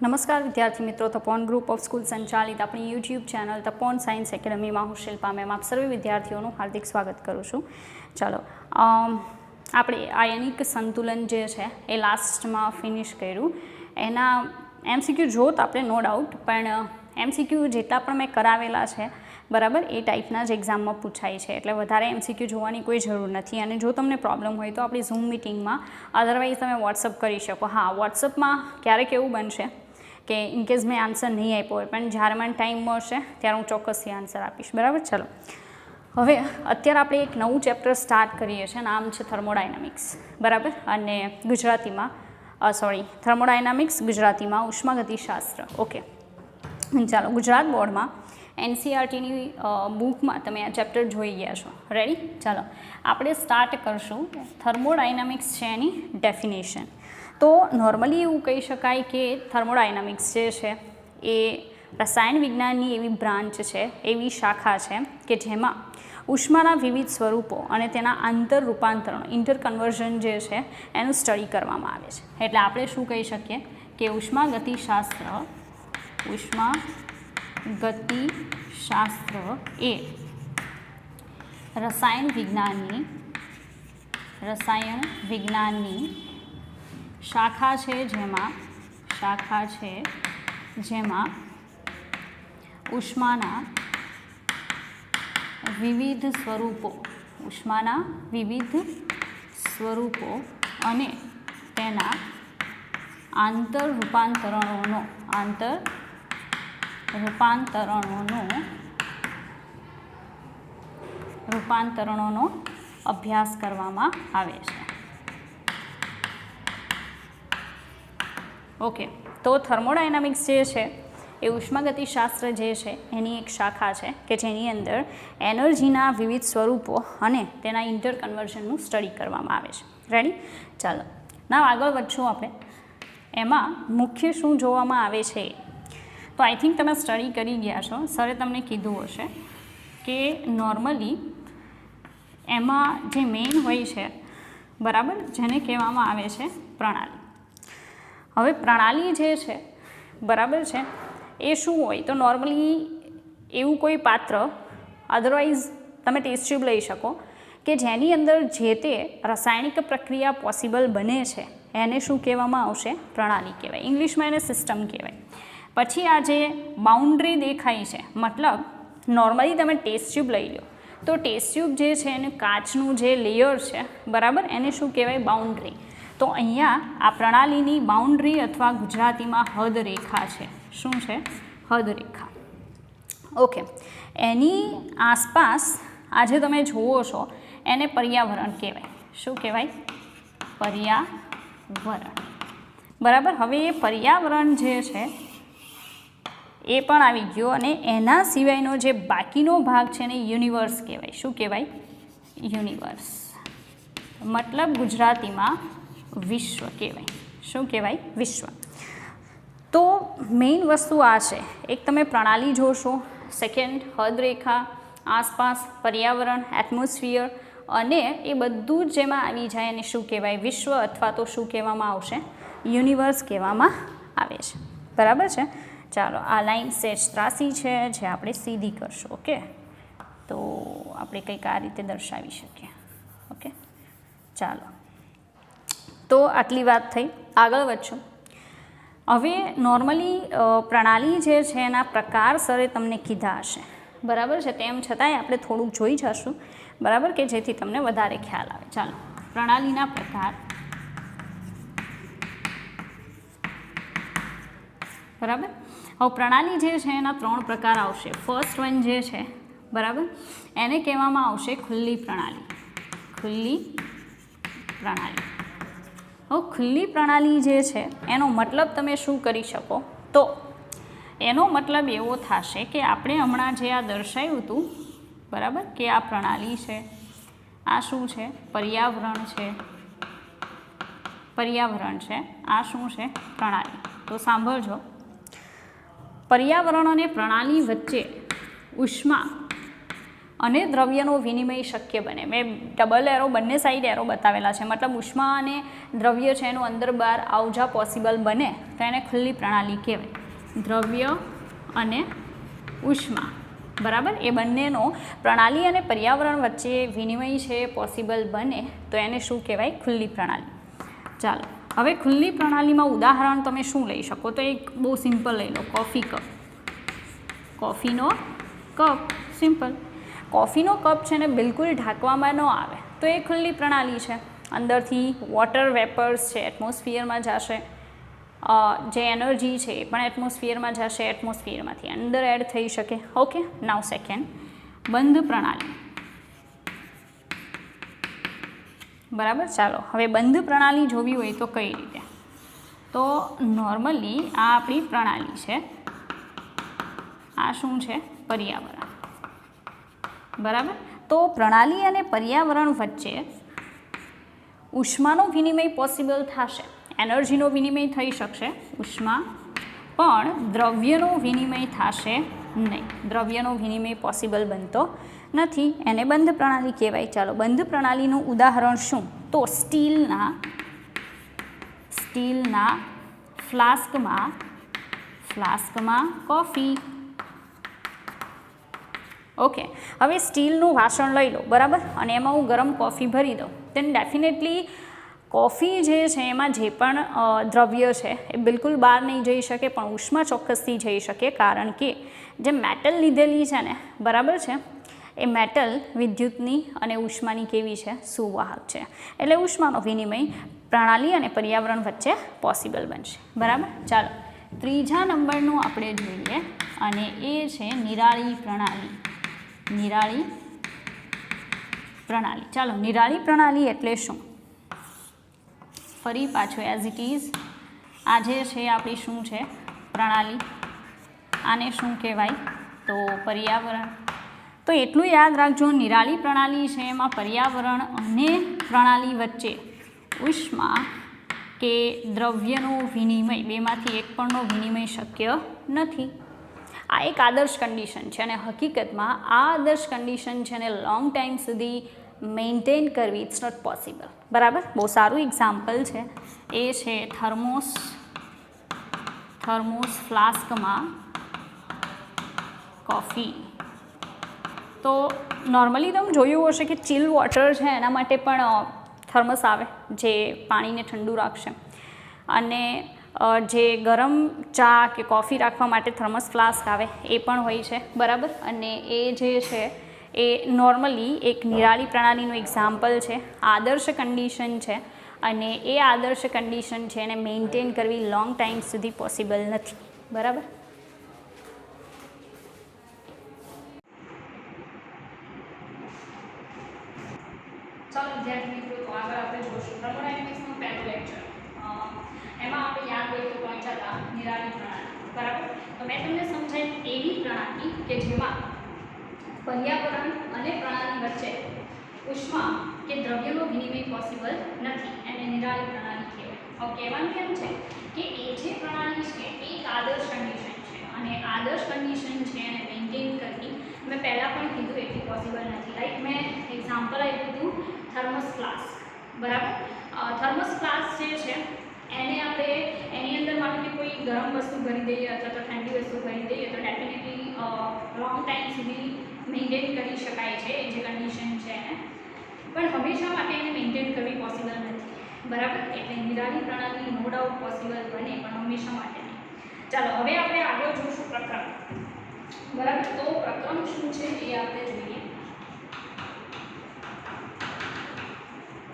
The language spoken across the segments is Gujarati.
નમસ્કાર વિદ્યાર્થી મિત્રો, તપોન ગ્રુપ ઓફ સ્કૂલ સંચાલિત આપણી યુટ્યુબ ચેનલ તપોન સાયન્સ એકેડમીમાં હું શિલ્પા મેમ આપ સર્વે વિદ્યાર્થીઓનું હાર્દિક સ્વાગત કરું છું. ચાલો, આપણે આયનિક સંતુલન જે છે એ લાસ્ટમાં ફિનિશ કર્યું. એના MCQ જોત આપણે નો ડાઉટ, પણ MCQ જેટલા પણ મેં કરાવેલા છે બરાબર એ ટાઈપના જ એક્ઝામમાં પૂછાય છે, એટલે વધારે MCQ જોવાની કોઈ જરૂર નથી. અને જો તમને પ્રોબ્લેમ હોય તો આપણી ઝૂમ મિટિંગમાં, અધરવાઇઝ તમે વોટ્સઅપ કરી શકો. હા, વોટ્સઅપમાં ક્યારેક એવું બનશે કે ઇનકેસ મેં આન્સર નહીં આપ્યો હોય, પણ જ્યારે મને ટાઈમ મળશે ત્યારે હું ચોક્કસથી આન્સર આપીશ. બરાબર, ચલો. હવે અત્યારે આપણે એક નવું ચેપ્ટર સ્ટાર્ટ કરીએ છીએ, નામ છે થર્મોડાયનામિક્સ. બરાબર, અને ગુજરાતીમાં થર્મોડાયનામિક્સ, ગુજરાતીમાં ઉષ્માગતિશાસ્ત્ર. ઓકે, ચાલો. ગુજરાત બોર્ડમાં NCERTની બુકમાં તમે આ ચેપ્ટર જોઈ ગયા છો. રેડી? ચાલો, આપણે સ્ટાર્ટ કરશું. થર્મોડાયનામિક્સ છે એની ડેફિનેશન. તો નોર્મલી એવું કહી શકાય કે થર્મોડાયનામિક્સ જે છે એ રસાયણ વિજ્ઞાનની એવી બ્રાન્ચ છે, એવી શાખા છે કે જેમાં ઉષ્માના વિવિધ સ્વરૂપો અને તેના આંતર રૂપાંતરણો, ઇન્ટરકન્વર્ઝન જે છે એનું સ્ટડી કરવામાં આવે છે. એટલે આપણે શું કહી શકીએ કે ઉષ્માગતિશાસ્ત્ર એ રસાયણ વિજ્ઞાનની શાખા છે જેમાં ઉષ્માના વિવિધ સ્વરૂપો અને તેના આંતર રૂપાંતરણોનો અભ્યાસ કરવામાં આવે છે. ઓકે, તો થર્મોડાયનામિક્સ જે છે એ ઉષ્માગતિશાસ્ત્ર જે છે એની એક શાખા છે કે જેની અંદર એનર્જીના વિવિધ સ્વરૂપો અને તેના ઇન્ટરકન્વર્ઝનનું સ્ટડી કરવામાં આવે છે. રેડી? ચાલો, ના આગળ વધશું આપણે. એમાં મુખ્ય શું જોવામાં આવે છે તો આઈ થિંક તમે સ્ટડી કરી ગયા છો. સરે તમને કીધું હશે કે નોર્મલી એમાં જે મેઇન હોય છે, બરાબર, જેને કહેવામાં આવે છે પ્રણાલી. હવે પ્રણાલી જે છે, બરાબર છે, એ શું હોય તો નોર્મલી એવું કોઈ પાત્ર, અધરવાઇઝ તમે ટેસ્ટ ટ્યુબ લઈ શકો કે જેની અંદર જે તે રાસાયણિક પ્રક્રિયા પોસિબલ બને છે એને શું કહેવામાં આવશે? પ્રણાલી કહેવાય. ઇંગ્લિશમાં એને સિસ્ટમ કહેવાય. પછી આ જે બાઉન્ડ્રી દેખાય છે, મતલબ નોર્મલી તમે ટેસ્ટ ટ્યુબ લઈ લો તો ટેસ્ટ ટ્યુબ જે છે એનું કાચનું જે લેયર છે, બરાબર, એને શું કહેવાય? બાઉન્ડ્રી. તો અહીંયા આ પ્રણાલીની બાઉન્ડ્રી અથવા ગુજરાતીમાં હદરેખા છે. શું છે? હદરેખા. ઓકે, એની આસપાસ આજે તમે જુઓ છો એને પર્યાવરણ કહેવાય. શું કહેવાય? પર્યાવરણ. બરાબર. હવે એ પર્યાવરણ જે છે એ પણ આવી ગયો, અને એના સિવાયનો જે બાકીનો ભાગ છે એને યુનિવર્સ કહેવાય. શું કહેવાય? યુનિવર્સ. મતલબ ગુજરાતીમાં વિશ્વ કહેવાય. શું કહેવાય? વિશ્વ. તો મેઇન વસ્તુ આ છે. એક તમે પ્રણાલી જોશો, સેકન્ડ હદરેખા, આસપાસ પર્યાવરણ, એટમોસ્ફિયર, અને એ બધું જ જેમાં આવી જાય એને શું કહેવાય? વિશ્વ, અથવા તો શું કહેવામાં આવશે? યુનિવર્સ કહેવામાં આવે છે. બરાબર છે? ચાલો, આ લાઈન સેજ ત્રાસી છે જે આપણે સીધી કરશું. ઓકે, તો આપણે કંઈક આ રીતે દર્શાવી શકીએ. ઓકે, ચાલો. તો આટલી વાત થઈ. આગળ વધશું. હવે નોર્મલી પ્રણાલી જે છે એના પ્રકાર સરે તમને કીધા હશે, બરાબર છે, તેમ છતાંય આપણે થોડુંક જોઈ જશું, બરાબર, કે જેથી તમને વધારે ખ્યાલ આવે. ચાલો, પ્રણાલીના પ્રકાર. બરાબર. હવે પ્રણાલી જે છે એના 3 પ્રકાર આવશે. ફર્સ્ટ વન જે છે, બરાબર, એને કહેવામાં આવશે ખુલ્લી પ્રણાલી. ખુલ્લી પ્રણાલી. હવે ખુલ્લી પ્રણાલી જે છે એનો મતલબ તમે શું કરી શકો? તો એનો મતલબ એવો થશે કે આપણે હમણાં જે આ દર્શાવ્યું હતું, બરાબર, કે આ પ્રણાલી છે, આ શું છે? પર્યાવરણ છે. આ શું છે? પ્રણાલી. તો સાંભળજો, પર્યાવરણ અને પ્રણાલી વચ્ચે ઉષ્મા અને દ્રવ્યનો વિનિમય શક્ય બને. મેં ડબલ એરો બંને સાઈડ એરો બતાવેલા છે, મતલબ ઉષ્મા અને દ્રવ્ય છે એનું અંદર બહાર આવજા પોસિબલ બને તો એને ખુલ્લી પ્રણાલી કહેવાય. દ્રવ્ય અને ઉષ્મા, બરાબર, એ બંનેનો પ્રણાલી અને પર્યાવરણ વચ્ચે વિનિમય છે પોસિબલ બને તો એને શું કહેવાય? ખુલ્લી પ્રણાલી. ચાલો, હવે ખુલ્લી પ્રણાલીમાં ઉદાહરણ તમે શું લઈ શકો? તો એક બહુ સિમ્પલ લઈ લો, કોફી કપ. કોફીનો કપ, સિમ્પલ. કોફીનો કપ છે ને બિલકુલ ઢાંકવામાં ન આવે તો એ ખુલ્લી પ્રણાલી છે. અંદરથી વોટર વેપર્સ છે એટમોસ્ફિયરમાં જશે, જે એનર્જી છે એ પણ એટમોસ્ફિયરમાં જશે, એટમોસ્ફિયરમાંથી અંદર એડ થઈ શકે. ઓકે, નાવ સેકન્ડ, બંધ પ્રણાલી. બરાબર, ચાલો હવે બંધ પ્રણાલી જોવી હોય તો કઈ રીતે? તો નોર્મલી આ આપણી પ્રણાલી છે, આ શું છે? પર્યાવરણ. બરાબર, તો પ્રણાલી અને પર્યાવરણ વચ્ચે ઉષ્માનો વિનિમય પોસિબલ થશે, એનર્જીનો વિનિમય થઈ શકશે ઉષ્મા, પણ દ્રવ્યનો વિનિમય થશે નહીં. દ્રવ્યનો વિનિમય પોસિબલ બનતો નથી, એને બંધ પ્રણાલી કહેવાય. ચાલો, બંધ પ્રણાલીનું ઉદાહરણ શું? તો સ્ટીલના ફ્લાસ્કમાં કોફી. ઓકે, હવે સ્ટીલનું વાસણ લઈ લો, બરાબર, અને એમાં હું ગરમ કોફી ભરી દઉં, then ડેફિનેટલી કોફી જે છે એમાં જે પણ દ્રવ્ય છે એ બિલકુલ બહાર નહીં જઈ શકે, પણ ઉષ્મા ચોક્કસથી જઈ શકે, કારણ કે જે મેટલ લીધેલી છે ને, બરાબર છે, એ મેટલ વિદ્યુતની અને ઉષ્માની કેવી છે? સુવાહક છે. એટલે ઉષ્માનો વિનિમય પ્રણાલી અને પર્યાવરણ વચ્ચે પોસિબલ બનશે. બરાબર, ચાલો ત્રીજા નંબરનું આપણે જોઈએ અને એ છે નિરાળી પ્રણાલી. નિરાળી પ્રણાલી. ચાલો, નિરાળી પ્રણાલી એટલે શું? ફરી પાછું એઝ ઇટ ઇઝ, આ જે છે આપણી શું છે? પ્રણાલી. આને શું કહેવાય? તો પર્યાવરણ. તો એટલું યાદ રાખજો, નિરાળી પ્રણાલી છે એમાં પર્યાવરણ અને પ્રણાલી વચ્ચે ઉષ્મા કે દ્રવ્યનો વિનિમય, બેમાંથી એક પણનો વિનિમય શક્ય નથી. આ એક આદર્શ કન્ડિશન છે અને હકીકતમાં આ આદર્શ કન્ડિશન છે ને લોંગ ટાઈમ સુધી મેન્ટેન કરવી ઇટ્સ નોટ પોસિબલ. બરાબર, બહુ સારું એક્ઝામ્પલ છે એ છે થર્મોસ ફ્લાસ્કમાં કોફી. તો નોર્મલી તમે જોયું હશે કે ચિલ વોટર છે એના માટે પણ થર્મસ આવે જે પાણીને ઠંડુ રાખશે, અને જે ગરમ ચા કે કોફી રાખવા માટે થર્મસ ફ્લાસ્ક આવે એ પણ હોય છે. બરાબર, અને એ જે છે એ નોર્મલી એક નિરાળી પ્રણાલીનું એક્ઝામ્પલ છે, આદર્શ કન્ડિશન છે, અને એ આદર્શ કન્ડિશન છે એને મેન્ટેન કરવી લોંગ ટાઈમ સુધી પોસિબલ નથી. બરાબર, ચાલો વિદ્યાર્થી મિત્રો, તો આગળ આપણે જોઈશું થર્મોડાયનેમિક્સનું પહેલું લેક્ચર. એમાં આપણે યાદ હોય તો પહોંચ્યા હતા નિરાળી પ્રણાલી. બરાબર, તો મેં તમને સમજાવી એવી પ્રણાલી કે જેમાં પર્યાવરણ અને પ્રણાલી વચ્ચે ઉષ્મા કે દ્રવ્યનો વિનિમય પોસિબલ નથી, એને નિરાળી પ્રણાલી કહેવાય. હવે કહેવાનું એમ છે કે એ જે પ્રણાલી છે એ એક આદર્શ કન્ડિશન છે, અને આદર્શ કન્ડિશન છે એને મેન્ટેન કરવી મેં પહેલાં પણ કીધું એટલી પોસિબલ નથી. લાઈક મેં એક્ઝામ્પલ આપ્યું હતું થર્મસ ફ્લાસ્ક. બરાબર, થર્મસ ફ્લાસ્ક જે છે એને આપણે એની અંદર માનો કે કોઈ ગરમ વસ્તુ ભરી દઈએ અથવા તો ઠંડી વસ્તુ ભરી દઈએ તો ડેફિનેટલી લોંગ ટાઈમ સુધી મેન્ટેન કરી શકાય છે જે કન્ડિશન છે એને, પણ હંમેશા માટે એને મેન્ટેન કરવી પોસિબલ નથી. બરાબર, એટલે નિરાળી પ્રણાલી નો ડાઉટ પોસિબલ બને પણ હંમેશા માટે નહીં. ચાલો, હવે આપણે આગળ જોઈશું પ્રકરણ. બરાબર, તો પ્રકરણ શું છે એ આપણે જોઈએ.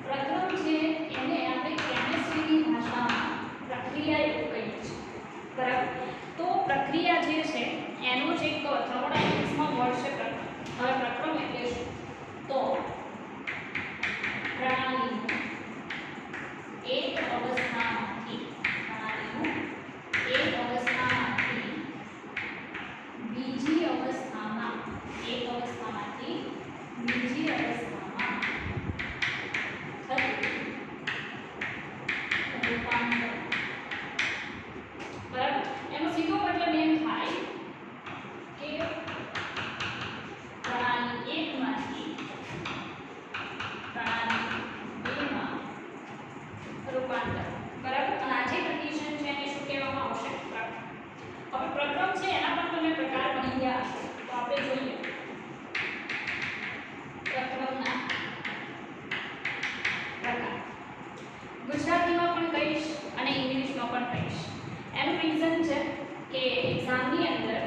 પ્રકરણ છે એને આપણે કેમિસ્ટ્રીની ભાષામાં પ્રક્રિયા એવું કહીએ છીએ. બરાબર, તો પ્રક્રિયા જે છે એનો જ એક થર્મોડાયનેમિક્સમાં વર્ડ છે પ્રકરણ. હવે પ્રકરણ એટલે શું? તો પ્રણાલીનું એક અવસ્થામાંથી બીજી અવસ્થામાં, એક અવસ્થામાંથી એક્ઝામની અંદર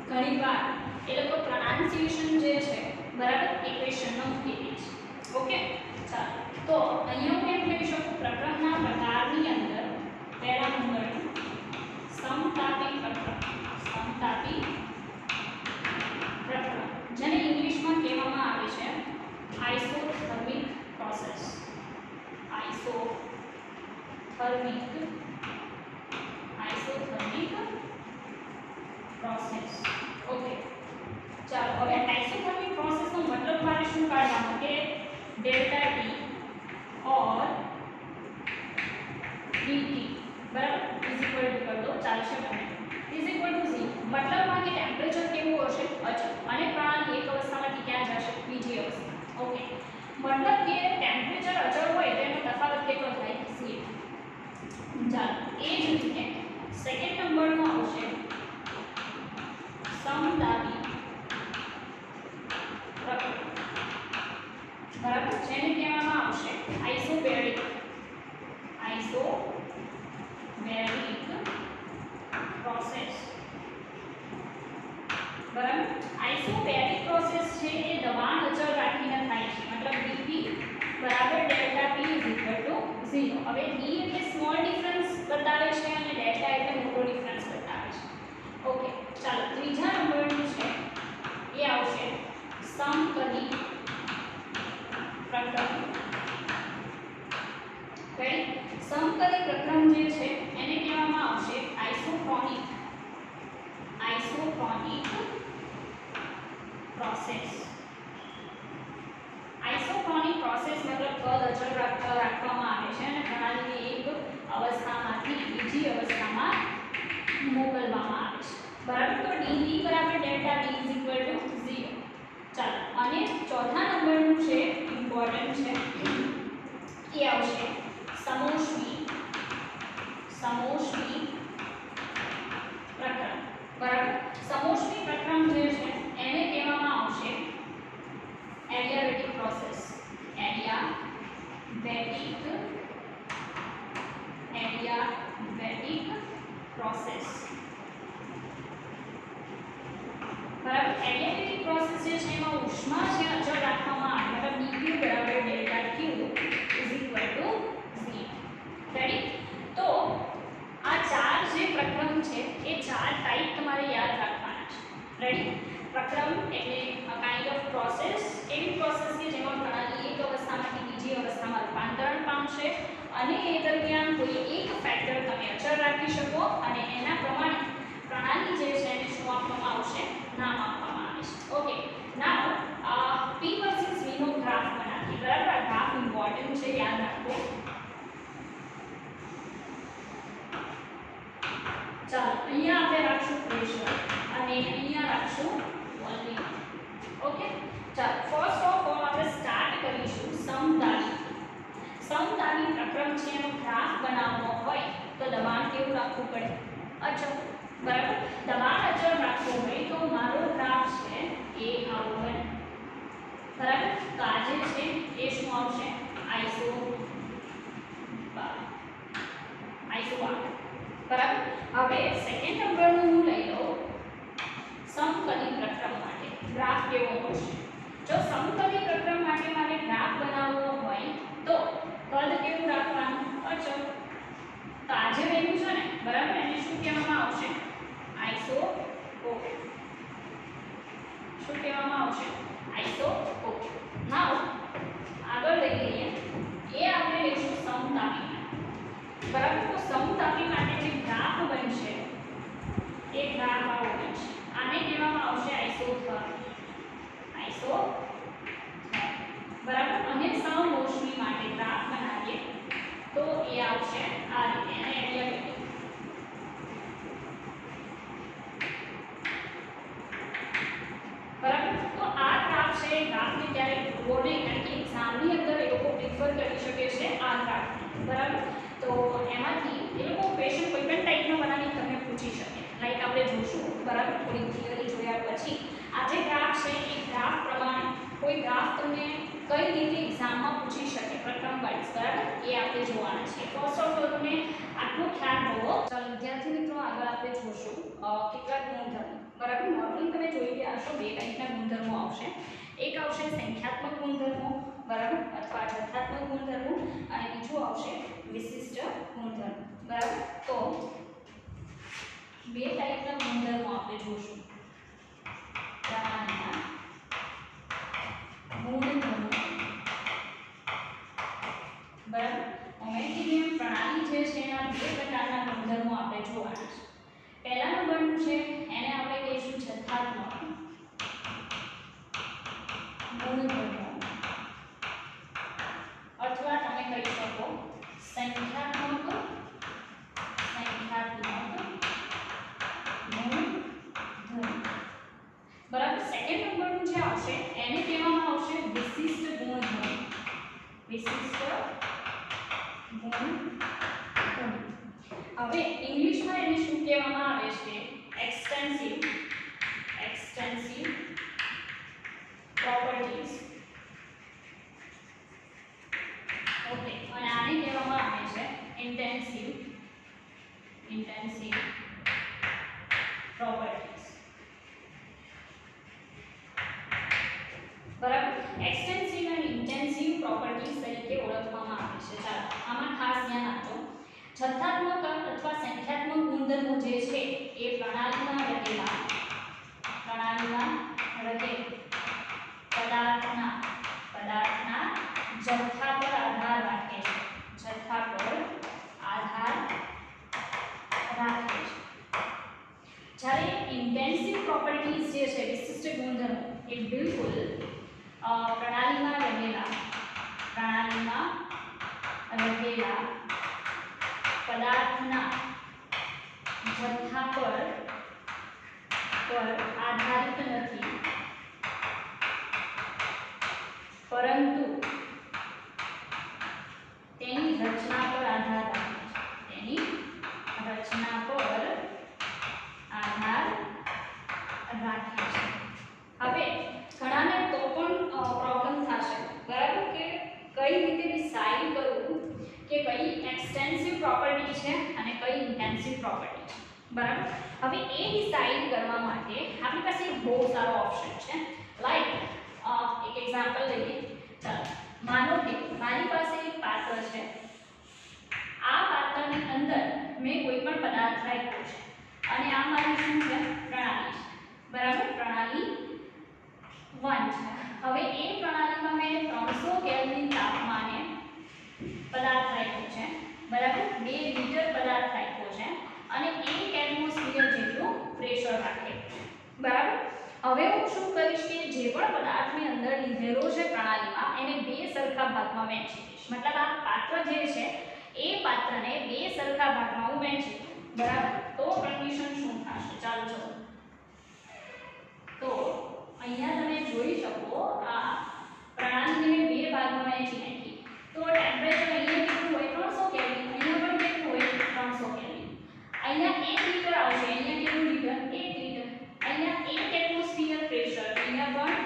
ઘણીવાર એ લોકો પ્રોનાઉન્સિએશન જે છે બરાબર એ ક્વેશ્ચનમાં મૂકી દે છે. ઓકે, ચાલો તો અહીંયા હું એમ કહી શકું પ્રકરણના પ્રકારની અંદર પહેલા નંબરનું સમતાપી પ્રકરણ. સમતાપી પ્રકરણ જેને ઇંગ્લિશમાં કહેવામાં આવે છે આઇસોથર્મિક પ્રોસેસ. આઇસોથર્મિક પ્રોસેસ. ઓકે, ચાલો હવે આઇસોથર્મિક પ્રોસેસનો મતલબ મારે શું કાઢવાનો કે ડેલ્ટા ટી ઓર ડીટી બરાબર ઇઝ ઇક્વલ ટુ કર દો, ચાલશે બને ઇઝ ઇક્વલ ટુ 0. મતલબમાં કે ટેમ્પરેચર કેવું હશે અચળ અને પ્રણાલી એક અવસ્થામાંથી ક્યાં જશે બીજી અવસ્થા. ઓકે, મતલબ કે ટેમ્પરેચર અચળ હોય તો એનો તફાવત કેટલો થાય 0. ચાલો એ જ રીતે સેકન્ડ નંબરનો આવશે સમતાપી પ્રકરણ બરાબર જેને કહેવામાં આવશે આઇસોબેરિક પ્રોસેસ. બરાબર, આઇસોબેરિક પ્રોસેસ છે એ દબાણ અચળ રાખીને થાય છે. મતલબ dP બરાબર delta P is equal to 0. હવે d એટલે સ્મોલ ડિફરન્સ બતાવે છે અને ડેલ્ટા એટલે મોટો ડિફરન્સ બતાવે છે. ઓકે, ચાલો ત્રીજા નંબરનું છે એ આવશે સમકલી પ્રકરણ. રાઈટ, સમકલી પ્રકરણ જે છે એને કહેવામાં આવશે આઇસોક્રોનિક પ્રોસેસ. આઇસોક્રોનિક પ્રોસેસ મતલબ કદ અચળ રાખવામાં આવે છે અને પ્રણાલીને એક અવસ્થામાંથી બીજી અવસ્થામાં મોકલવામાં આવે છે. બરાબર, તો dP બરાબર delta T is equal to 0. ચાલો અને ચોથા નંબરનું છે ઇમ્પોર્ટન્ટ છે એ આવશે સમોષ્મી પ્રકરણ. બરાબર, સમોષ્મી પ્રકરણ જે છે એને કહેવામાં આવશે એડિયાબેટિક પ્રોસેસ. Adiabatic process. બરાબર, એડિયાબેટિક પ્રોસેસ જે છે એમાં ઉષ્મા છે અચળ રાખવામાં આવે મતલબ dQ બરાબર delta Q is equal to 0. Ready, તો આ ચાર જે પ્રકરણ છે એ ચાર ટાઈપ તમારે યાદ રાખવાના છે. રેડી, પ્રકરણ એટલે અ કાઇન્ડ ઓફ પ્રોસેસ, એવી પ્રોસેસ કે જેમાં પ્રણાલી એક અવસ્થામાંથી બીજી અવસ્થામાં રૂપાંતરણ પામશે અને એ દરમિયાન કોઈ એક ફેક્ટર તમે અચળ રાખી શકો અને એના પ્રમાણે પ્રણાલી જે છે એને શું આપવામાં આવશે નામ આપવામાં આવે છે. ઓકે, નાઉ P વર્સિસ V નો ગ્રાફ બનાવીએ. બરાબર, આ ગ્રાફ ઇમ્પોર્ટન્ટ છે, યાદ રાખો. ચાલો અહીંયા આપણે રાખશું પ્રેશર અને અહીંયા રાખશું વોલ્યુમ. ઓકે, ચાલો ફર્સ્ટ ઓફ ઓલ આપણે સ્ટાર્ટ કરીશું સમતાપી પ્રકરણ છે એનો ગ્રાફ બનાવવો હોય તો દબાણ કેવું રાખવું પડે અચળ. બરાબર, દબાણ અચળ રાખવું હોય તો મારો ગ્રાફ છે એ આવો બને. બરાબર, તો આ જે છે એ શું આવશે આઈસો. બરાબર, હવે સેકન્ડ નંબરનું હું લઈ લઉં સમકલી પ્રકરણ માટે ગ્રાફ કેવો હશે. જો સમકલી પ્રકરણ માટે મારે ગ્રાફ બનાવવો હોય તો કદ કેવું રાખવાનું અચળ. તો આ જે વેલ્યુ છે ને બરાબર એને શું કહેવામાં આવશે આઈસો. શું કહેવામાં આવશે આઈસો. નાઉ આગળ લઈ લઈએ એ આપણે લઈશું સમતાપી. બરાબર, તો સમતાપી માટે જે ગ્રાફ બનશે એ ગ્રાફ આવો બનશે. આને કહેવામાં આવશે આઈસો. બરાબર, અને સમોષ્મી માટે ગ્રાફ બનાવીએ તો એ આવશે આ રીતે અને એડિયાબેટિક. બરાબર, તો આ ગ્રાફ છે ગ્રાફને ક્યારેક ભૂલો નહીં કારણ કે એક્ઝામની અંદર એ લોકો પ્રિફર કરી શકે છે આ ગ્રાફ. બરાબર, તો એમાંથી એ લોકો ક્વેશ્ચન કોઈ પણ ટાઈપનો બનાવી તમને પૂછી શકે. લાઈક આપણે જોશું બરાબર થોડી થિયરી જોયા પછી આ જે ગ્રાફ છે એ ગ્રાફ પ્રમાણે કોઈ ગ્રાફ તમને કઈ રીતે એક્ઝામમાં પૂછી શકે પ્રકરણ વાઇઝ. બરાબર, એ આપણે જોવાના છે. ફર્સ્ટ ઓફ ઓલ તમે આટલો ખ્યાલ હોવો. ચાલો વિદ્યાર્થી મિત્રો આગળ આપણે જોશું કેટલાક ગુણધર્મો, બરાબર. નોર્મલી તમે જોઈ ગયા હશો બે ટાઈપના ગુણધર્મો આવશે. એક આવશે સંખ્યાત્મક ગુણધર્મો, બરાબર, અથવા જથ્થાત્મક ગુણધર્મો, અને બીજું આવશે વિશિષ્ટ ગુણધર્મો, બરાબર. તો બે ટાઈપના ગુણધર્મો આપણે જોશું. પ્રણાલીના ગુણધર્મો, બરાબર. હોમેથિલિયમ પ્રણાલી જે છે એના બે પ્રકારના ગુણધર્મો આપણે જોવાના છે. પહેલા નંબરનું છે એને આપણે કહીશું જથ્થાત્મક ગુણધર્મો, અથવા તમે કહી શકો સંખ્યાત્મક ગુણધર્મો, બરાબર. સેકન્ડ નંબરનું જે આવશે એને કહેવામાં આવશે વિશિષ્ટ ગુણધર્મો. વિશિષ્ટ ગુણધર્મો. હવે ઇંગ્લિશમાં એને શું કહેવામાં આવે છે? Extensive properties. ઓકે, અને આને કહેવામાં આવે છે ઇન્ટેન્સિવ પ્રોપર્ટીઝ, બરાબર. એક્સટેન્સિવ અને ઇન્ટેન્સિવ પ્રોપર્ટીઝ તરીકે ઓળખવામાં આવે છે. ચાલો આમાં ખાસ ધ્યાન આપજો. જથ્થાત્મક અથવા સંખ્યાત્મક ગુણધર્મો જે છે એ પ્રણાલીમાં રહેલા પદાર્થના જથ્થા પર આધાર રાખે છે. જથ્થા પર આધાર રાખે છે. જ્યારે ઇન્ટેન્સિવ પ્રોપર્ટીઝ જે છે, વિશિષ્ટ ગુણધર્મો, એ બિલકુલ પ્રણાલીમાં રહેલા પદાર્થના જથ્થા પર આધારિત નથી, પરંતુ તેની રચના પર આધાર રાખે છે. તેની રચના પર આધાર રાખે છે. હવે ઘણાને તો પણ પ્રોબ્લેમ થશે, બરાબર, કે કઈ રીતે ડિસાઈડ કરવું કે કઈ એક્સટેન્સિવ પ્રોપર્ટી છે અને કઈ ઇન્ટેન્સિવ પ્રોપર્ટી છે, બરાબર. હવે એ ડિસાઈડ કરવા માટે આપણી પાસે બહુ સારો ઓપ્શન છે. લાઈક એક એક્ઝામ્પલ લઈએ. ચાલો માનો કે મારી પાસે એક પાત્ર છે. આ પાત્રની અંદર મેં કોઈ પણ પદાર્થ રાખ્યો છે અને આ મારી શું છે? પ્રણાલી છે, બરાબર. પ્રણાલી 1 છે. હવે એ પ્રણાલીમાં મેં 300 કેલ્વિન તાપમાને પદાર્થ રાખ્યો છે, બરાબર. 2 લિટર પદાર્થ રાખ્યો છે અને 1 એટમોસ્ફિયર જેટલું પ્રેશર રાખેલું છે, બરાબર. હવે હું શું કરીશ કે જે પણ પદાર્થ મેં અંદર લીધેલો છે પ્રણાલીમાં એને 2 સરખા ભાગમાં વહેંચી દઈશ. મતલબ આ પાત્ર જે છે એ પાત્રને 2 સરખા ભાગમાં હું વહેંચી દઉં, બરાબર. તો કન્ડિશન શું થશે? ચાલો જો. તો અહીંયા તમે જોઈ શકો આ પ્રણાલીને 2 ભાગમાં વહેંચી નાખી. તો ટેમ્પરેચર અહીંયા કેટલું હોય? 300 કેલ્વિન. અહીંયા પણ કેટલું હોય? 300 કેલ્વિન. અહીંયા 1 લિટર આવશે. અહીંયા કેટલું લિટર? 1 લિટર. અહીંયા 1 એટમોસ્ફિયર પ્રેશર. અહીંયા પણ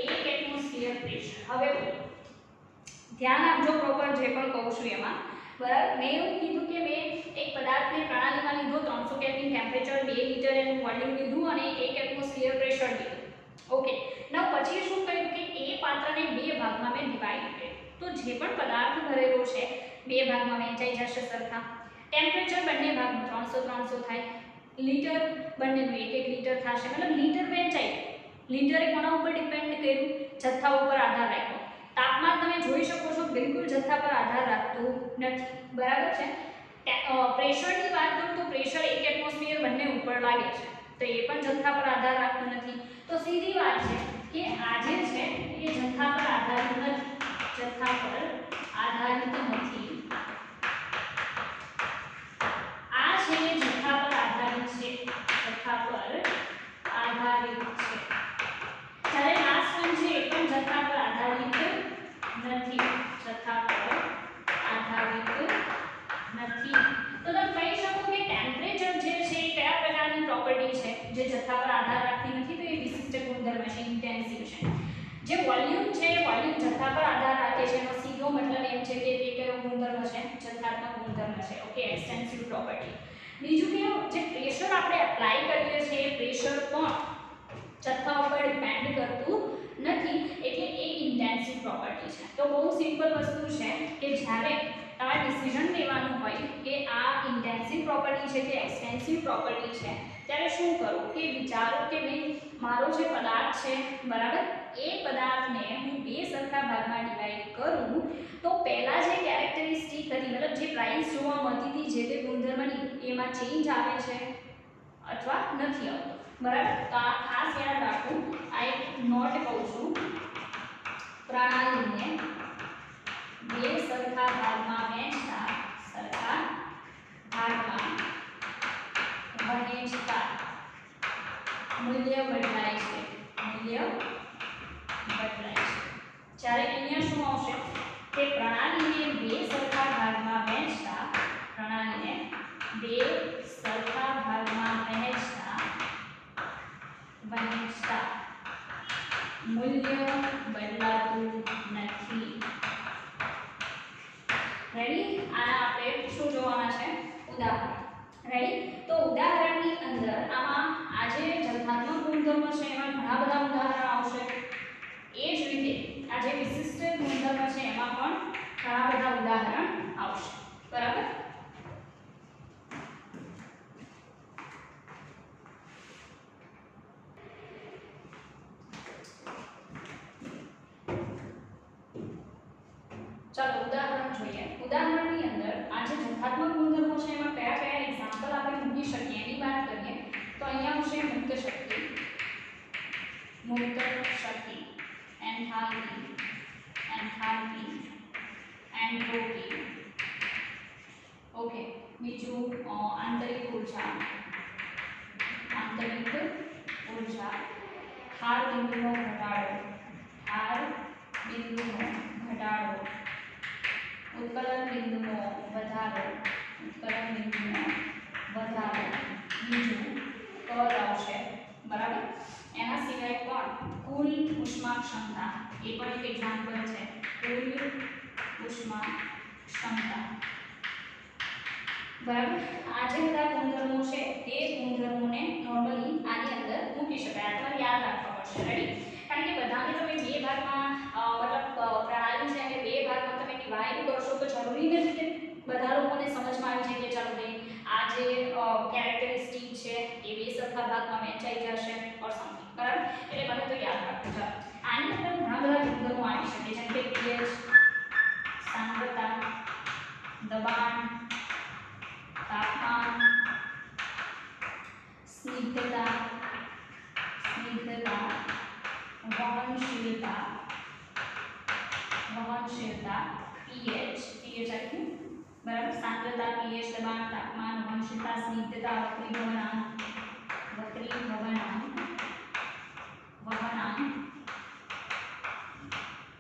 1 એટમોસ્ફિયર પ્રેશર. હવે ધ્યાન આપજો પ્રોપર જે પણ કહું છું એમાં, બરાબર. મેં એવું કીધું કે મેં એક પદાર્થને પ્રણાલીમાં લીધો, 300 કેલ્વિન ટેમ્પરેચર, 2 લિટર એનું વોલ્યુમ લીધું અને 1 એટમોસ્ફિયર પ્રેશર લીધું. ઓકે. નાઉ પછી શું કર્યું કે એ પાત્રને 2 ભાગમાં મેં ડિવાઈડ કર્યું. તો જે પણ પદાર્થ ભરેલો છે 2 ભાગમાં વહેંચાઈ જશે સરખા. ટેમ્પરેચર બંને ભાગનું 300 થાય. લિટર બંનેનું 1 લિટર થશે. મતલબ લિટર વહેંચાઈ. લિટરે કોના ઉપર ડિપેન્ડ કર્યું? જથ્થા ઉપર આધાર રાખ્યો. તાપમાન તમે જોઈ શકો છો બિલકુલ જથ્થા પર આધાર રાખતું નથી, બરાબર છે. પ્રેશરની વાત કરું તો પ્રેશર 1 એટમોસ્ફિયર બંને ઉપર લાગે છે, તો એ પણ જથ્થા પર આધાર રાખતું નથી. તો સીધી વાત છે કે આ જે છે એ જથ્થા પર આધારિત નથી. જથ્થા પર આધારિત નથી. આ છે એ જથ્થા પર આધારિત છે. જથ્થા પર આધારિત છે. જ્યારે લાસ્ટ વન છે એ પણ જથ્થા પર આધારિત નથી. જથ્થા પર આધારિત નથી. તો તમે કહી શકો કે ટેમ્પરેચર જે છે એ કયા પ્રકારની પ્રોપર્ટી છે જે જથ્થા પર આધાર રાખતી નથી? તો એ વિશિષ્ટ ગુણધર્મ છે, ઇન્ટેન્સિવ છે. જે વોલ્યુમ છે એ વોલ્યુમ જથ્થા પર આધાર રાખે છે. એનો સીધો મતલબ એમ છે કે તે કયો ગુણધર્મ છે? જથ્થાત્મક ગુણધર્મ છે. Okay, extensive property. બીજું કે જે પ્રેશર જથ્થા ઉપર ડિપેન્ડ કરતું નથી, એટલે એ ઇન્ટેન્સિવ પ્રોપર્ટી છે. તો બહુ સિમ્પલ વસ્તુ છે કે જ્યારે તમારે ડિસિઝન લેવાનું હોય કે આ ઇન્ટેન્સિવ પ્રોપર્ટી છે કે એક્સટેન્સિવ પ્રોપર્ટી છે, ત્યારે શું કરવું કે વિચારો કે ભાઈ મારો જે પદાર્થ છે બરાબર, એ પદાર્થને હું બે સરખા ભાગમાં ડિવાઈડ કરું તો પહેલા જે કેરેક્ટરિસ્ટિક હતી, મતલબ જે પ્રાઇસ જોવા મળતી હતી જે તે ગુણધર્મની, એમાં ચેન્જ આવે છે અથવા નથી આવતો. બરાબર, તો આ ખાસ યાદ રાખવું. આ એક નોટ કહું છું. પ્રણાલીને બે સરખા ભાગમાં વહેંચતા મૂલ્ય બદલાય છે. જ્યારે અહીંયા શું આવશે કે પ્રણાલીને બે સરખા ભાગમાં વહેંચતા મૂલ્ય બદલાતું નથી. રેડી? આના આપણે શું જોવાના છે? ઉદાહરણ. રેડી? તો ઉદાહરણની અંદર આમાં આ જે જથ્થાત્મક ગુણધર્મો છે એમાં ઘણા બધા ઉદાહરણ આવશે. એ જ રીતે આ જે વિશિષ્ટ ગુણધર્મો છે એમાં પણ ઘણા બધા ઉદાહરણ આવશે. બરાબર? ચાલો ઉદાહરણ જોઈએ. ઉદાહરણની અંદર આ જે જથ્થાત્મક ગુણધર્મો છે એમાં કયા કયા એક્ઝામ્પલ આપણે મૂકી શકીએ એની વાત કરીએ તો અહીંયા આવશે મુક્ત શક્તિ, એન્થાલ્પી, એન્ટ્રોપી. ઓકે, બીજું આંતરિક ઊર્જા, હાર બિંદુનો ઘટાડો, ઉત્કલન બિંદુનો વધારો, બીજું કદ આવશે. બરાબર? એના સિવાય પણ કુલ ઉષ્મા ક્ષમતા, એ પણ એક એક્ઝામ્પલ છે. કુલ ઉષ્મા ક્ષમતા. બરાબર? આ જે બધા ગુણધર્મો છે એ ગુણધર્મોને નોર્મલી આની અંદર મૂકી શકાય. આ તમારે યાદ રાખવા પડશે. રેડી? કારણ કે બધાને તમે બે ભાગમાં મતલબ પ્રણાલી છે અને બે ભાગમાં તમે ડિવાઈડ કરશો તો જરૂરી નથી કે બધા લોકોને સમજમાં આવી જાય કે ચાલો ભાઈ આ જે કેરેક્ટરિસ્ટિક છે એ બે સરખા ભાગમાં વહેંચાઈ જશે ઓર સમથિંગ. બરાબર? એટલે મને તો યાદ રાખવું. ચાલો આની અંદર ઘણા બધા ગુણધર્મો આવી શકે જેમ કે pH, સાંદ્રતા, દબાણ, તાપમાન, સ્નિગ્ધતા, વહનશીલતા, pH આખું. બરાબર? સાંદ્રતા, pH, દબાણ, તાપમાન, વહનશીલતા, સ્નિગ્ધતા, વક્રી ભવનાંક,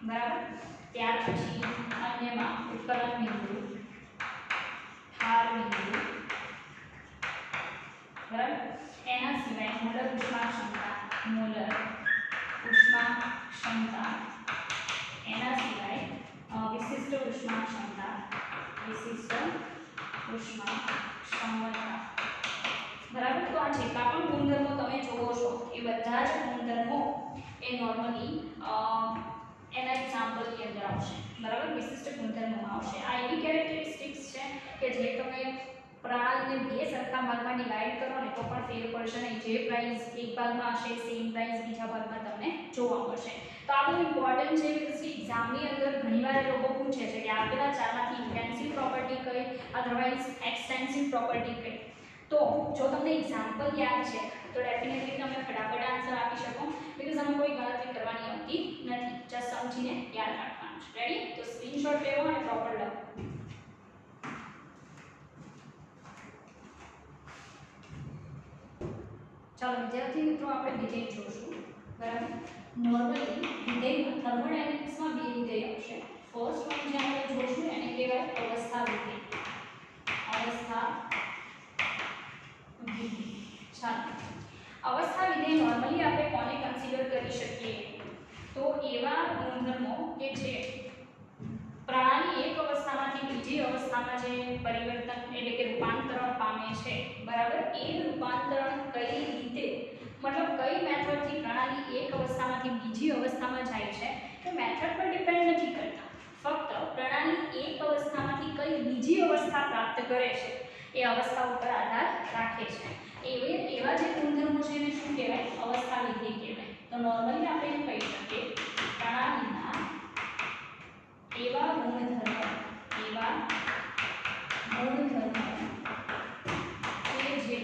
બરાબર? ત્યાર પછી અન્યમાં ઉત્કલન બિંદુ, હાર બિંદુ. બરાબર? એના સિવાય મોલર ઉષ્મા ક્ષમતા, એના સિવાય વિશિષ્ટ ઉષ્મા ક્ષમતા, બરાબર? તો આ જેટલા પણ ગુણધર્મો તમે જોવો છો એ બધા જ ગુણધર્મો એ નોર્મલી એના એક્ઝામ્પલની અંદર આવશે. બરાબર? વિશિષ્ટ ગુણધર્મોમાં આવશે. આ એવી કેરેક્ટરિસ્ટિક્સ છે કે જે તમે પ્રણાલીને બે સરખા ભાગમાં ડિવાઈડ કરો ને તો પણ ફેર પડશે નહીં. જે પ્રાઇસ એક ભાગમાં હશે સેમ પ્રાઇસ બીજા ભાગમાં તમને જોવા મળશે. તો આ બહુ ઇમ્પોર્ટન્ટ છે કે એક્ઝામની અંદર ઘણીવાર એ લોકો પૂછે છે કે આપેલા ચારમાંથી ઇન્ટેન્સિવ પ્રોપર્ટી કઈ, અધરવાઇઝ એક્સટેન્સિવ પ્રોપર્ટી કઈ. તો જો તમને એક્ઝામ્પલ યાદ છે તો ડેફિનેટલી તમે ફટાફટ આન્સર આપી શકો બીકોઝ આમાં કોઈ ગણતરી કરવાની આવતી નથી. જસ્ટ સમજીને યાદ રાખવાનું છે. રેડી? તો સ્ક્રીનશોટ લેવો અને પ્રોપર લખો. ચાલો વિદ્યાર્થી મિત્રો આપણે વિધેય જોશું. બરાબર? નોર્મલી વિધેયમાં થર્મોડાયનેમિક્સમાં બે વિધેય આવશે. ફર્સ્ટ વન જે આપણે જોશું એને કહેવાય અવસ્થા વિધેય. ચાલો અવસ્થા વિધેય નોર્મલી આપણે કોને કન્સિડર કરી શકીએ તો એવા ગુણધર્મો કે જે પ્રણાલી એક અવસ્થામાંથી બીજી અવસ્થામાં જે પરિવર્તન એટલે કે રૂપાંતરણ પામે છે. બરાબર? એ રૂપાંતરણ કઈ રીતે મતલબ કઈ મેથડથી પ્રણાલી એક અવસ્થામાંથી બીજી અવસ્થામાં જાય છે એ મેથડ પર ડિપેન્ડ નથી કરતા, ફક્ત પ્રણાલી એક અવસ્થામાંથી કઈ બીજી અવસ્થા પ્રાપ્ત કરે છે એ અવસ્થા ઉપર આધાર રાખે છે. એવા જે ગુણધર્મો છે એને શું કહેવાય? અવસ્થા વિધેય કહેવાય. તો નોર્મલી આપણે એમ કહી શકીએ પ્રણાલીના એવા ગુણધર્મો કે જે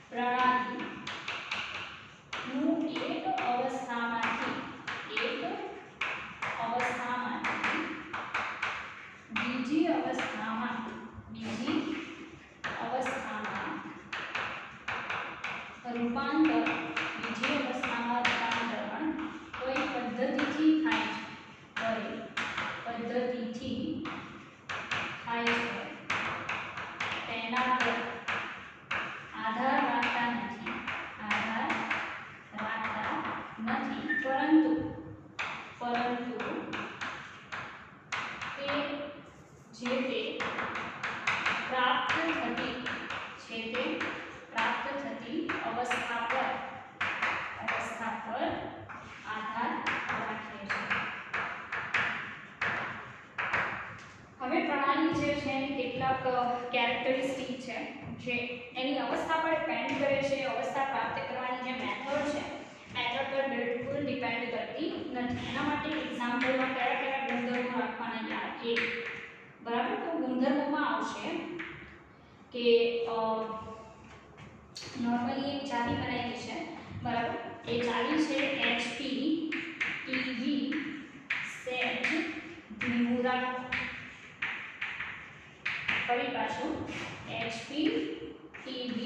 પ્રણાલીનું એક અવસ્થામાંથી બીજી અવસ્થામાં રૂપાંતરણ કોઈ પદ્ધતિથી થાય છે તેના પર આધાર રાખતા નથી, પરંતુ તે પ્રાપ્ત થતી અવસ્થા પર આધાર રાખે છે. હવે પ્રણાલી જે છે એની કેટલાક કેરેક્ટરિસ્ટિક છે જે એની અવસ્થા પર ડિપેન્ડ કરે છે. અવસ્થા પ્રાપ્ત કરવાની જે મેથડ છે મેથડ પર બિલકુલ ડિપેન્ડ કરતી નથી. એના માટે એક્ઝામ્પલમાં કયા ગુણધર્મો રાખવાના યાદ એ બરાબર. તો ગુણધર્મોમાં આવશે કે નોર્મલી એક ચાવી બનાવી છે બરાબર. એ ચાવી છે HP TV સેજ ધીમું રાખો. ફરી પાછું HP TV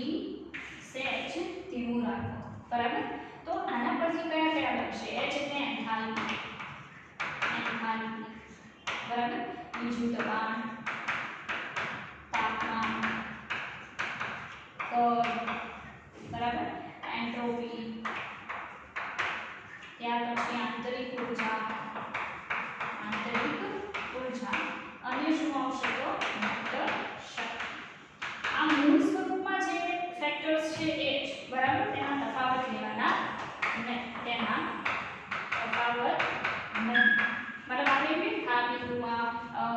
સેજ ધીમું રાખો બરાબર. તો આના પરથી કયા બનશે? H એટલે એન્થાલ્પી બરાબર. બીજું દબાણ, તાપમાન, કદ બરાબર, એન્ટ્રોપી, ત્યાર પછી આંતરિક ઉર્જા અને શું આવશે તો મુક્ત શક્તિ. આ મૂળ સ્વરૂપમાં જે ફેક્ટર્સ છે એ જ બરાબર. તેના તફાવત લેવાના નહીં. મતલબ આપણે આ બિંદુમાં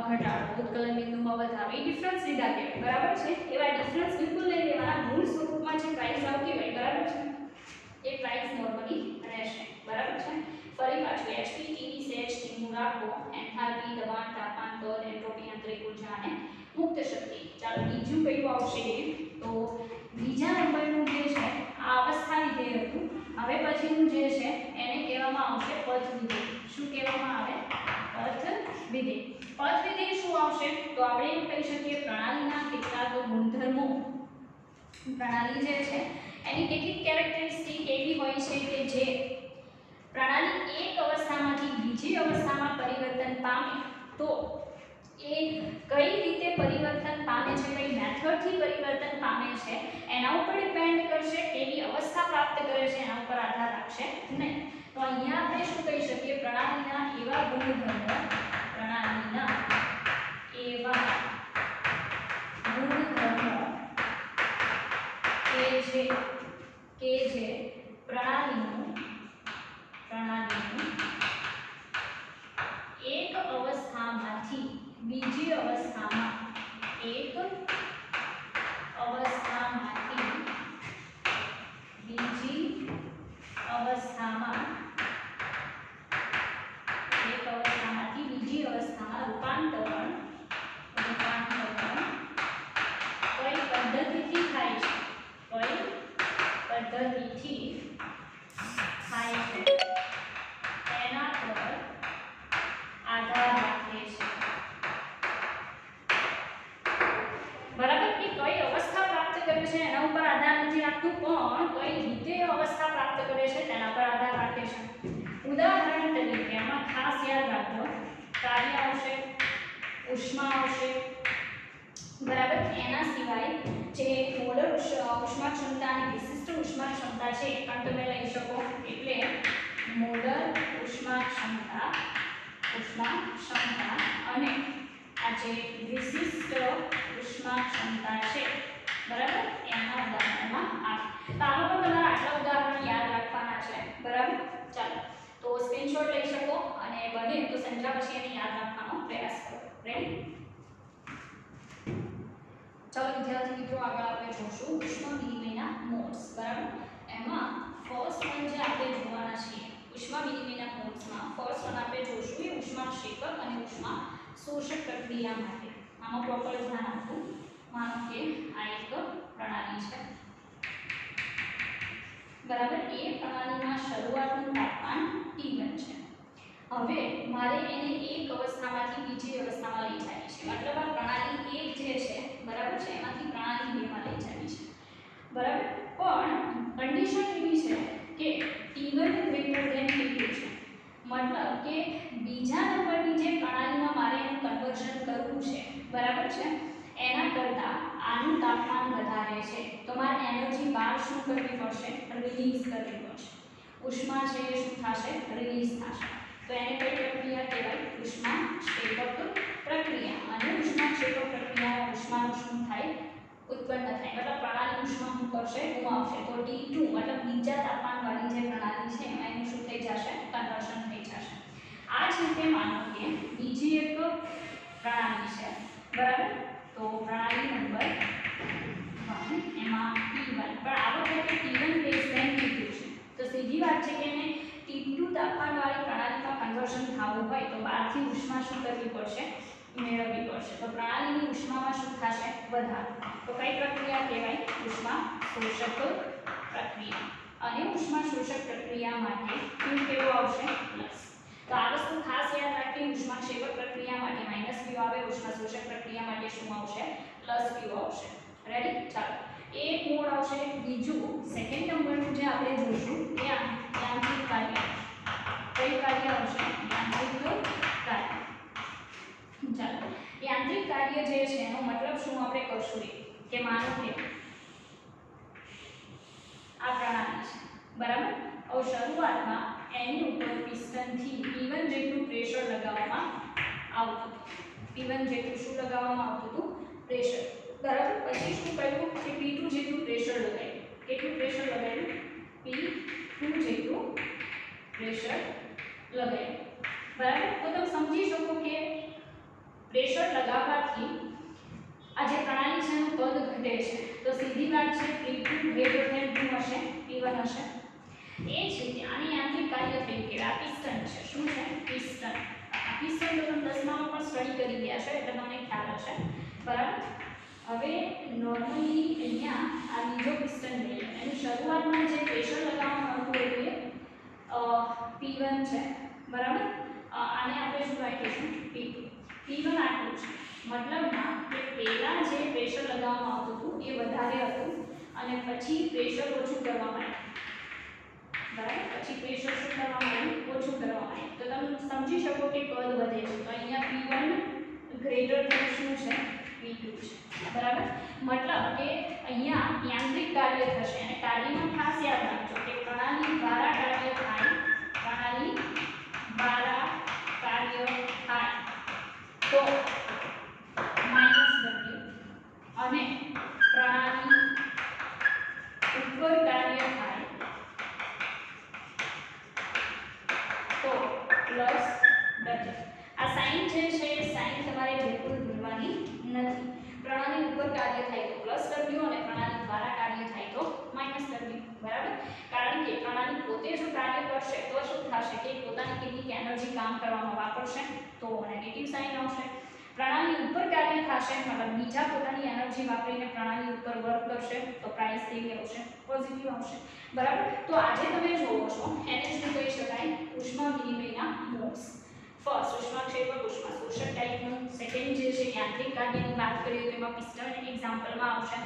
ઘટાડો, ઉત્કલન બિંદુમાં વધારો, એ ડિફરન્સ લીધા કહેવાય બરાબર છે. એવા ડિફરન્સ બિલકુલ નહીં લેવાના. મૂળ સ્વરૂપમાં જે પ્રાઇસ આવતી હોય બરાબર છે એ પ્રાઇસ નોર્મલી રહેશે બરાબર છે. ફરી પાછું HP TV સેજ ધીમું રાખો, એન્થાલ્પી, દબાણ, તાપમાન, કદ, એન્ટ્રોપી, આંતરિક ઉર્જા અને મુક્ત શક્તિ. ચાલો બીજું કયું આવશે? તો બીજા નંબરનું જે છે આ અવસ્થા વિધેય હતું. હવે પછીનું જે છે એને કહેવામાં આવશે પથ વિધેય. શું કહેવામાં આવે? પથ વિધેય. પથ વિધેય શું આવશે? તો આપણે એમ કહી શકીએ પ્રણાલીના કેટલાક ગુણધર્મો, પ્રણાલી જે છે એની કેટલીક કેરેક્ટરિસ્ટિક એવી હોય છે કે જે પ્રણાલી એક અવસ્થામાંથી બીજી અવસ્થામાં પરિવર્તન પામે તો એ કઈ રીતે પરિવર્તન પામે છે, કઈ મેથડથી પરિવર્તન પામે છે એના ઉપર ડિપેન્ડ કરશે. કેવી અવસ્થા પ્રાપ્ત કરે છે એના ઉપર આધાર રાખશે નહીં. તો અહીંયા આપણે શું કહી શકીએ? પ્રણાલીના એવા ગુણધર્મો કે જે પ્રણાલીનું એક અવસ્થામાંથી બીજી અવસ્થામાં રૂપાંતરણ કઈ પદ્ધતિથી થાય છે, તેના પર આધાર રાખે છે બરાબર. કે કઈ અવસ્થા પ્રાપ્ત કરે છે એના ઉપર આધાર નથી રાખતું, પણ કઈ રીતે અવસ્થા પ્રાપ્ત કરે છે તેના પર આધાર રાખે છે. ઉદાહરણ તરીકે આમાં ખાસ યાદ રાખજો, કાર્ય આવશે, ઉષ્મા આવશે બરાબર. એના સિવાય જે મોલર ઉષ્મા ક્ષમતા અને વિશિષ્ટ ઉષ્મા ક્ષમતા છે એ પણ તમે લઈ શકો. એટલે મોલર ઉષ્મા ક્ષમતા અને આ જે વિશિષ્ટ ઉષ્મા ક્ષમતા છે બરાબર એના ઉદાહરણમાં આવે. તો આમાં પણ તમારે આટલા ઉદાહરણ યાદ રાખવાના છે, બરાબર. ચાલો તો સ્ક્રીનશોટ લઈ શકો અને બને તો સંખ્યા પછી એને યાદ રાખવાનો પ્રયાસ કરો. રેડી? ચાલો વિદ્યાર્થી મિત્રો, આગળ આપણે જોશું ઉષ્મા વિનિમયના મોડ્સ, બરાબર. એમાં ફર્સ્ટ વન જે આપણે જોવાના છીએ ઉષ્મા વિનિમયના મોડ્સમાં ફર્સ્ટ વન આપણે જોશું એ ઉષ્માક્ષેપક અને ઉષ્મા શોષક પ્રક્રિયા માટે. આમાં પ્રોપર ધ્યાન આપવું. માનો કે આ એક પ્રણાલી છે, બરાબર. એ પ્રણાલીમાં શરૂઆતનું તાપમાન T1 છે. હવે મારે એને એક અવસ્થામાંથી બીજી અવસ્થામાં લઈ જવી છે, મતલબ આ પ્રણાલી 1 જે છે, બરાબર છે, એમાંથી પ્રણાલી 2 માં લઈ જવી છે, બરાબર. પણ કન્ડિશન એવી છે કે T1 ગ્રેટર ધેન T2 છે, મતલબ કે બીજા નંબરની જે પ્રણાલીમાં મારે એનું કન્વર્ઝન કરવું છે, બરાબર છે, એના કરતાં આનું તાપમાન વધારે છે, તો મારે એનર્જી બહાર શું કરવી પડશે? રિલીઝ કરવી પડશે. ઉષ્મા છે એ શું થશે? રિલીઝ થશે. તો એને કઈ પ્રક્રિયા કહેવાય? ઉષ્માક્ષેપક પ્રક્રિયા. અને ઉષ્માક્ષેપક પ્રક્રિયામાં ઉષ્માનું શું થાય? ઉત્પન્ન થાય. મતલબ પ્રણાલી ઉષ્મા શું કરશે? ગુમાવશે. તો T2 મતલબ નીચા તાપમાનવાળી જે પ્રણાલી છે એમાં એનું શું થઈ જશે? કન્વર્ઝન થઈ જશે. આ જ રીતે માનો કે બીજી એક પ્રણાલી છે, બરાબર. તો પ્રણાલી નંબર 1 એમાં T1, પણ આ વખતે T1 લેસ ધેન T2 છે. તો સીધી વાત છે કે એને T2 તાપમાનવાળી પ્રણાલીમાં કન્વર્ઝન થવું હોય તો બહારથી ઉષ્મા શું કરવી પડશે? મેળવવી પડશે. તો પ્રણાલીની ઉષ્મામાં શું થશે? વધારો. તો કઈ પ્રક્રિયા કહેવાય? ઉષ્મા શોષક પ્રક્રિયા. અને ઉષ્મા શોષક પ્રક્રિયા માટે Q કેવો આવશે? પ્લસ. તો આ વસ્તુ ખાસ યાદ રાખવી. ઉષ્માક્ષેપક પ્રક્રિયા માટે -Q આવે, ઉષ્મા શોષક પ્રક્રિયા માટે શું આવશે? +Q આવશે. રેડી? ચાલો એક મોડ આવશે. બીજું સેકન્ડ નંબરનું જે આપણે જોશું એ યાંત્રિક કાર્ય. કઈ કાર્ય આવશે? યાંત્રિક કાર્ય. ચાલો યાંત્રિક કાર્ય જે છે એનો મતલબ શું આપણે કરશું કે માનો કે આ પ્રણાલી છે, બરાબર. હવે શરૂઆતમાં એની ઉપર પિસ્ટનથી P1 જેટલું પ્રેશર લગાવવામાં આવતું હતું. P1 જેટલું શું લગાવવામાં આવતું હતું? પ્રેશર, બરાબર. પછી શું કર્યું કે P2 જેટલું પ્રેશર લગાવ્યું. કેટલું પ્રેશર લગાવ્યું? P2 જેટલું પ્રેશર લગાવ્યું, બરાબર. તો તમે સમજી શકો કે પ્રેશર લગાવવાથી આ જે પ્રણાલી છે એનું કદ ઘટે છે. તો સીધી વાત છે P2 ગ્રેટર ધેન શું હશે? P1 હશે. એ જ રીતે આની યાંત્રિક કાર્ય થયું કે આ પિસ્ટન છે. શું છે? પિસ્ટન. આ પિસ્ટન તો તમે 10માં પણ સ્ટડી કરી ગયા છો એટલે તમને ખ્યાલ હશે, બરાબર. હવે નોર્મલી અહીંયા આ બીજો પિસ્ટન લઈએ. એની શરૂઆતમાં જે પ્રેશર લગાવવામાં આવતું હતું એ P1 છે, બરાબર. આને આપણે શું રાખીશું? P2. P1 આટલું છે, મતલબમાં કે પહેલા જે પ્રેશર લગાવવામાં આવતું હતું એ વધારે હતું અને પછી પ્રેશર ઓછું કરવામાં આવ્યું, બરાબર. પછી પ્રેશર શું કરવામાં આવ્યું? ઓછું કરવામાં આવ્યું. તો તમે સમજી શકો કે કદ વધે છે. તો અહીંયા P1 ગ્રેટર ધેન શું છે? P2 છે, બરાબર. મતલબ કે અહીંયા યાંત્રિક કાર્ય થશે અને કાર્યમાં ખાસ યાદ રાખજો કે પ્રણાલી દ્વારા કાર્ય થાય, પ્રણાલી દ્વારા કાર્ય થાય તો -W અને પ્રણાલી ઉપર કાર્ય થાય તો +W. આ સાઇન જે છે એ સાઇન તમારે બિલકુલ ભૂલવાની નથી. પ્રણાલી ઉપર કાર્ય થાય તો +W અને પ્રણાલી દ્વારા કાર્ય થાય તો -W, બરાબર. કારણ કે પ્રણાલી પોતે જો કાર્ય કરશે તો શું થશે કે પોતાની કેટલીક એનર્જી કામ કરવામાં વાપરશે તો નેગેટિવ સાઇન આવશે. પ્રણાલી ઉપર કાર્ય થશે મતલબ બીજા પોતાની એનર્જી વાપરીને પ્રણાલી ઉપર વર્ક કરશે તો પ્રાઇસ કેવી આવશે? પોઝિટિવ આવશે, બરાબર. તો આજે તમે જોવો છો એને શું કહી શકાય? ઉષ્મા વિનિમયના મોડ્સ. ફર્સ્ટ ઉષ્માક્ષેપક, ઉષ્મા શોષક ટાઈપનું. સેકન્ડ જે છે યાંત્રિક કાર્યની વાત કરીએ તો એમાં પિસ્ટન એક્ઝામ્પલમાં આવશે.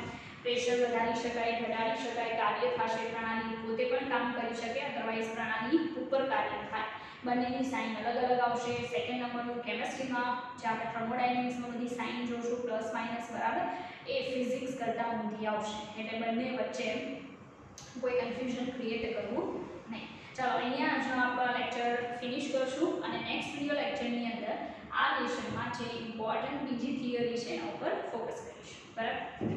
પ્રેશર વધારી શકાય, ઘટાડી શકાય, કાર્ય થશે, પ્રણાલી પોતે પણ કામ કરી શકે, અધરવાઇઝ પ્રણાલી ઉપર કાર્ય થાય. બંનેની સાઇન અલગ અલગ આવશે. સેકન્ડ નંબરનું કેમેસ્ટ્રીમાં જે આપણે થર્મોડાયનેમિક્સમાં બધી સાઇન જોશું પ્લસ માઇનસ, બરાબર, એ ફિઝિક્સ કરતાં ઊંધી આવશે. એટલે બંને વચ્ચે કોઈ કન્ફ્યુઝન ક્રિએટ કરવું નહીં. ચાલો અહીંયા જ આપણે લેક્ચર ફિનિશ કરશું અને નેક્સ્ટ વિડિયો લેક્ચરની અંદર આ લેસનમાં જે ઇમ્પોર્ટન્ટ બીજી થિયરી છે એના ઉપર ફોકસ કરીશું, બરાબર.